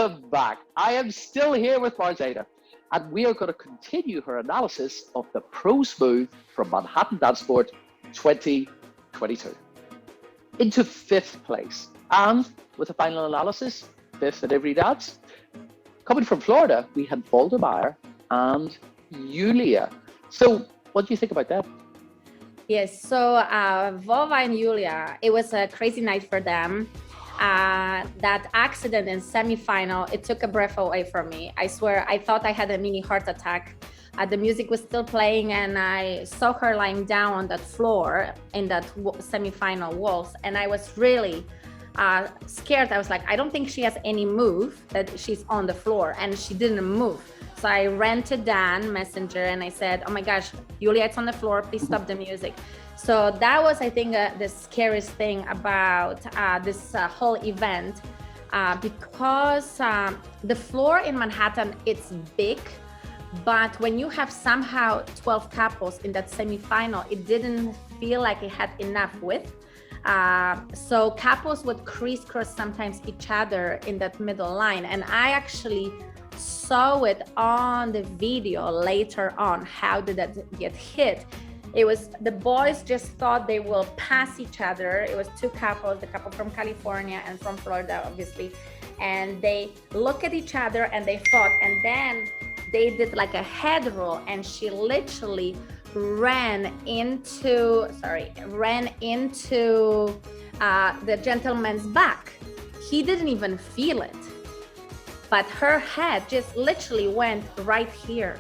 welcome back. I am still here with Marzena, and we are going to continue her analysis of the Pros Move from Manhattan Dance Sport 2022 into fifth place. And with the final analysis, fifth at every dance. Coming from Florida, we had Volodomyr and Yulia. So, what do you think about that? Yes, so Vova and Yulia, it was a crazy night for them. That accident in semifinal, it took a breath away from me. I swear, I thought I had a mini heart attack. The music was still playing and I saw her lying down on that floor in that semifinal waltz, and I was really scared. I was like, I don't think she has any move, that she's on the floor, and she didn't move. So I ran to Dan Messenger and I said, oh my gosh, Yulia, it's on the floor, please stop the music. So that was, I think, the scariest thing about this whole event, because the floor in Manhattan, it's big, but when you have somehow 12 couples in that semifinal, it didn't feel like it had enough width. So couples would crisscross sometimes each other in that middle line. And I actually saw it on the video later on. How did that get hit? It was, the boys just thought they will pass each other. It was two couples, the couple from California and from Florida, obviously. And they look at each other and they fought. And then they did like a head roll, and she literally ran into the gentleman's back. He didn't even feel it, but her head just literally went right here.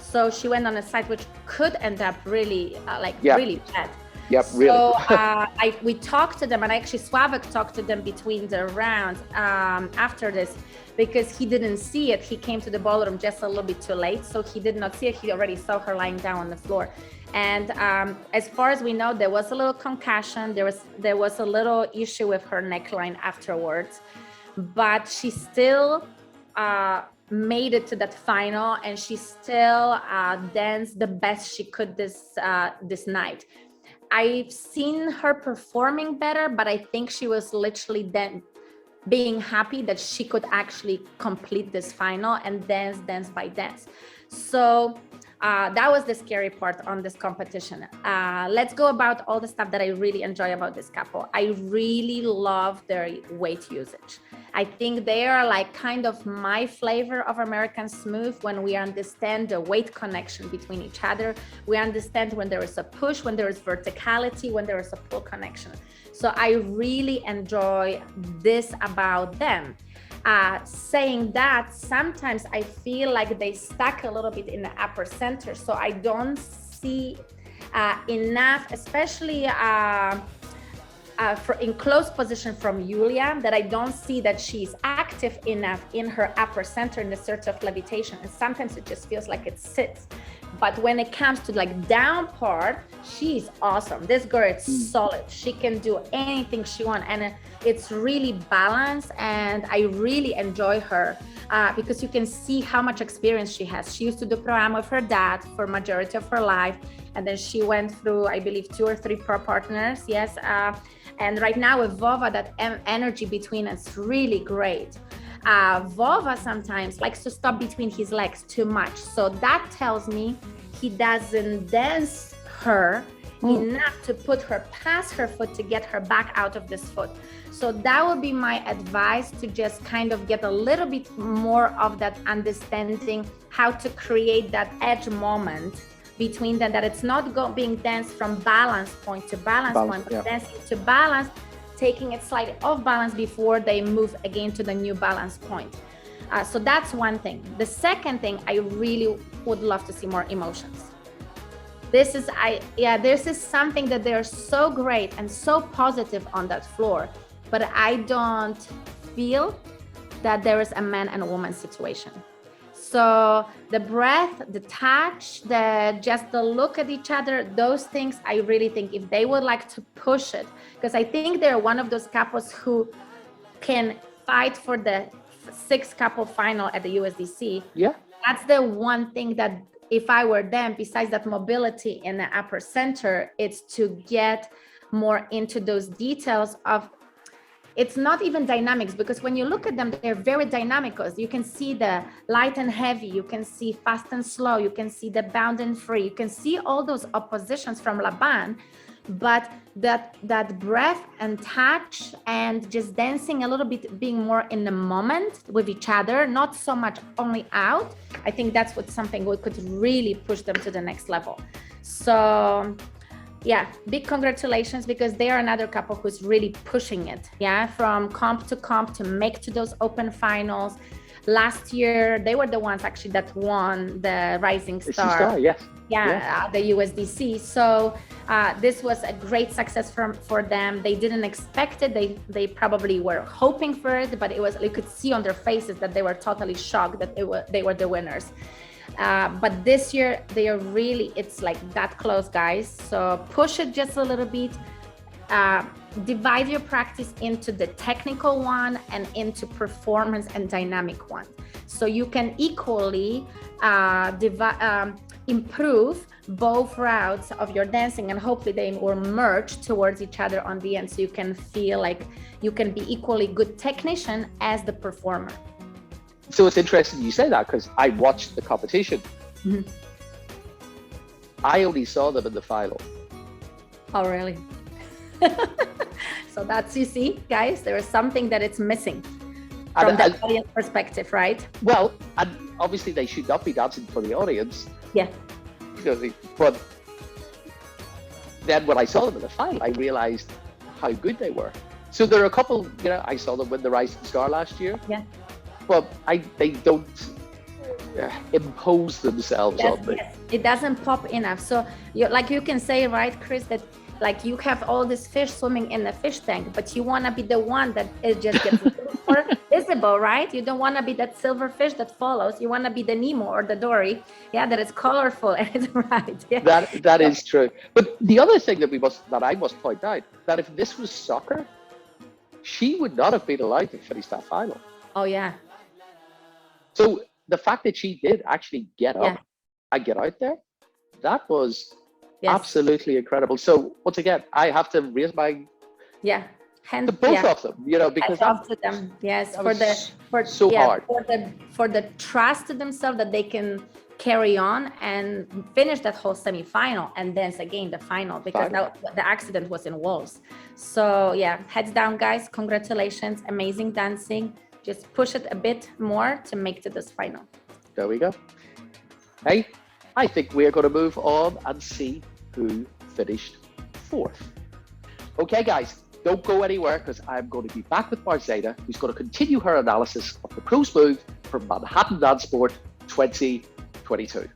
So she went on a side, which could end up really really bad. Yep, really. So we talked to them, and actually Sławek talked to them between the rounds after this, because he didn't see it. He came to the ballroom just a little bit too late, so he did not see it. He already saw her lying down on the floor. And as far as we know, there was a little concussion. There was a little issue with her neckline afterwards, but she still made it to that final, and she still danced the best she could this night. I've seen her performing better, but I think she was literally then being happy that she could actually complete this final and dance by dance. So that was the scary part on this competition. Let's go about all the stuff that I really enjoy about this couple. I really love their weight usage. I think they are like kind of my flavor of American Smooth, when we understand the weight connection between each other. We understand when there is a push, when there is verticality, when there is a pull connection. So I really enjoy this about them. Saying that, sometimes I feel like they stuck a little bit in the upper center, so I don't see enough, especially in close position from Yulia, that I don't see that she's active enough in her upper center in the search of levitation, and sometimes it just feels like it sits. But when it comes to like down part, she's awesome. This girl is solid. She can do anything she wants, and it's really balanced, and I really enjoy her because you can see how much experience she has. She used to do pro-am with her dad for majority of her life, and then she went through, I believe, 2 or 3 pro partners. Yes, and right now with Vova, that energy between us really great. Vova sometimes likes to stop between his legs too much, so that tells me he doesn't dance her enough to put her past her foot to get her back out of this foot. So that would be my advice, to just kind of get a little bit more of that understanding how to create that edge moment between them, that it's not being danced from balance point to balance point, but dancing to balance, taking it slightly off balance before they move again to the new balance point. So that's one thing. The second thing, I really would love to see more emotions. This is something that they're so great and so positive on that floor, but I don't feel that there is a man and a woman situation. So the breath, the touch, just the look at each other, those things, I really think if they would like to push it, because I think they're one of those couples who can fight for the 6 couple final at the USDC. Yeah. That's the one thing that if I were them, besides that mobility in the upper center, it's to get more into those details of it's not even dynamics, because when you look at them, they're very dynamic. You can see the light and heavy, you can see fast and slow, you can see the bound and free, you can see all those oppositions from Laban, but that breath and touch and just dancing a little bit, being more in the moment with each other, not so much only out. I think that's what something we could really push them to the next level. So yeah, big congratulations, because they are another couple who's really pushing it, yeah, from comp to make to those open finals. Last year, they were the ones actually that won the Rising Star. Yes. Yeah, the USDC. So this was a great success for them. They didn't expect it. They probably were hoping for it, but it was, you could see on their faces that they were totally shocked that they were the winners. But this year they are really, it's like that close, guys. So push it just a little bit. Divide your practice into the technical one and into performance and dynamic one, so you can equally improve both routes of your dancing, and hopefully they will merge towards each other on the end, so you can feel like you can be equally good technician as the performer. So it's interesting you say that, because I watched the competition. Mm-hmm. I only saw them in the final. Oh, really? So that's, you see, guys, there is something that it's missing from the audience perspective, right? Well, and obviously they should not be dancing for the audience. Yeah. But then when I saw them in the final, I realized how good they were. So there are a couple, I saw them win the Rising Star last year. Yeah. But they don't impose themselves on me. Yes, it doesn't pop enough. So you can say, right, Chris, that like you have all these fish swimming in the fish tank, but you want to be the one that it just gets more visible, right? You don't want to be that silver fish that follows. You want to be the Nemo or the Dory, yeah, that is colorful and it's right. Yeah. That is true. But the other thing that I must point out, that if this was soccer, she would not have been allowed to finish that final. Oh yeah. So the fact that she did actually get up and get out there, that was absolutely incredible. So once again, I have to raise my hand to both of them, because to them, yes, for hard for the trust to themselves that they can carry on and finish that whole semi-final and dance again the final, because now the accident was in Wolves. So yeah, heads down, guys. Congratulations, amazing dancing. Just push it a bit more to make to this final. There we go. Hey, I think we're going to move on and see who finished fourth. Okay, guys, don't go anywhere, because I'm going to be back with Marzena, who's going to continue her analysis of the pros move from Manhattan Dance Sport 2022.